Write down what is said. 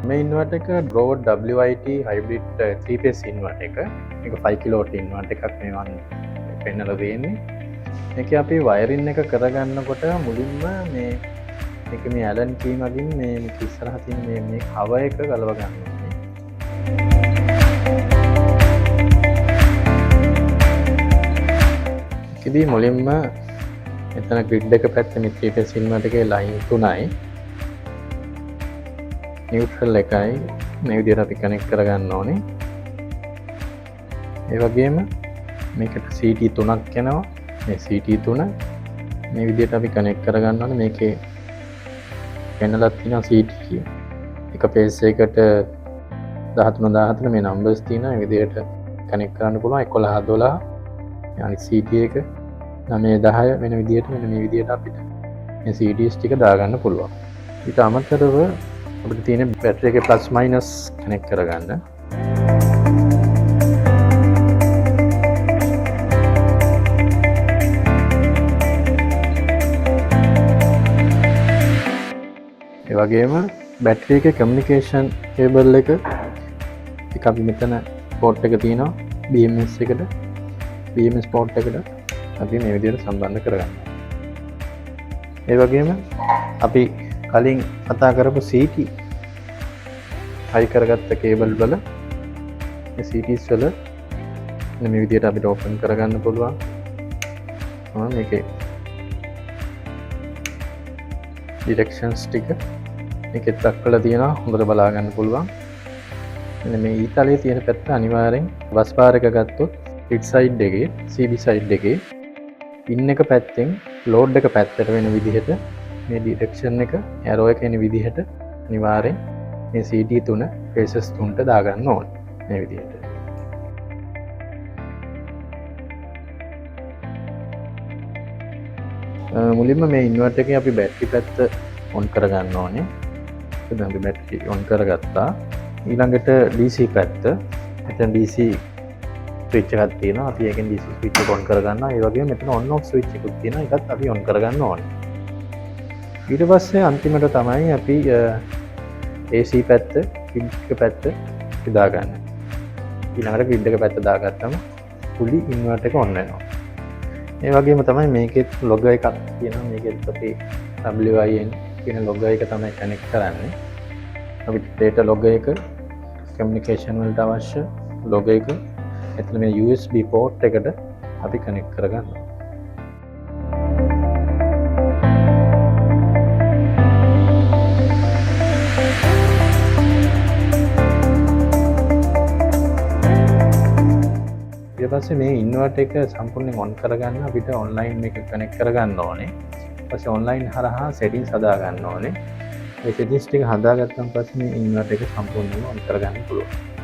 මේ ඉන්වර්ටර් එක Broad WIT hybrid 3 phase inverter එක. මේක 5 kW ඉන්වර්ටර් එකක් මේ මම පෙන්නලා තියෙන්නේ. මේක අපි වයරින් එක කරගන්නකොට මුලින්ම මේක මේ ඇලන් කී මගින් මේක ඉස්සරහ තියෙන මේ කවර් එක ගලව ගන්න ඕනේ. ඉතින් මුලින්ම එතන ග්‍රිඩ් එක පැත්තේ මේ 3 phase ඉන්වර්ටර් එකේ ලයින් 3යි. නියුට්‍රල් එකයි මේ විදිහට අපි කනෙක්ට් කරගන්න ඕනේ. ඒ වගේම මේකට CT 3ක් යනවා. මේ CT 3 මේ විදිහට අපි කනෙක්ට් කරගන්න ඕනේ. මේකේ පැනලක් තියෙනවා CT කියන. එක phase එකකට 13 මේ numbers තියෙනවා. මේ විදිහට කනෙක්ට් කරන්න පුළුවන් 11 12. අනිත් CT එක 9 10 වෙන විදිහට මෙන්න මේ විදිහට අපිට මේ CTs ටික දාගන්න පුළුවන්. ඊට අමතරව අපිට තියෙන බැටරි එකේ ප්ලස් මයිනස් කනෙක්ට් කරගන්න. ඒ වගේම බැටරි එකේ කමියුනිකේෂන් කේබල් එක අපි මෙතන පෝට් එක තියෙනවා BMS එකට. BMS පෝට් එකට අපි මේ විදිහට සම්බන්ධ කරගන්නවා. ඒ වගේම අපි කලින් කතා කරපු CT හයි කරගත්ත කේබල් වල මේ CTs වල මේ විදිහට අපිට ඕපන් කරගන්න පුළුවන්. මේකේ ඩිරෙක්ෂන්ස් ටික මේකෙත් දක්වලා තියෙනවා. හොඳට බලා ගන්න පුළුවන්. මෙන්න මේ ඊතලයේ තියෙන පැත්ත අනිවාර්යෙන් බස් බාර් එක ගත්තොත් පිට් සයිඩ් එකේ CB සයිඩ් එකේ පින් එක පැත්තෙන් ලෝඩ් එක පැත්තට වෙන විදිහට මේ ඩිරෙක්ෂන් එක ඇරෝ එක එන විදිහට අනිවාර්යෙන් මේ CT 3 phases 3ට දාගන්න ඕනේ මේ විදිහට. මුලින්ම මේ ඉන්වර්ටර් එකේ අපි බැටරි පැත්ත ඔන් කරගන්න ඕනේ. එතන අපි බැටරි ඔන් කරගත්තා. ඊළඟට DC පැත්ත. එතන DC ස්විච් එකක් තියෙනවා. අපි ඒකෙන් DC ස්විච් එක ඔන් කරගන්නවා. ඒ වගේම මෙතන on off ස්විච් එකක් තියෙනවා. ඒකත් අපි ඔන් කරගන්න ඕනේ. ඊට පස්සේ අන්තිමට තමයි අපි AC පැත්ත, grid එක පැත්ත දාගන්න. ඊළඟට grid එක පැත්ත දාගත්තම fully inverter එක on වෙනවා. ඒ වගේම තමයි මේකෙත් logger එකක් තියෙනවා. මේකෙත් අපි WIN කියන logger එක තමයි කනෙක්ට් කරන්නේ. අපිට data logger එක, communication වලට අවශ්‍ය logger එක එතන මේ USB port එකට අපි කනෙක්ට් කරගන්නවා. ඊට පස්සේ මේ ඉන්වර්ටර් එක සම්පූර්ණයෙන් ඔන් කරගන්න අපිට ඔන්ලයින් මේක කනෙක්ට් කරගන්න ඕනේ. ඊපස්සේ ඔන්ලයින් හරහා සෙටින්ග්ස් හදා ගන්න ඕනේ. මේ සෙටින්ග්ස් ටික හදාගත්තන් පස්සේ මේ ඉන්වර්ටර් එක සම්පූර්ණයෙන්ම ඔන් කරගන්න පුළුවන්.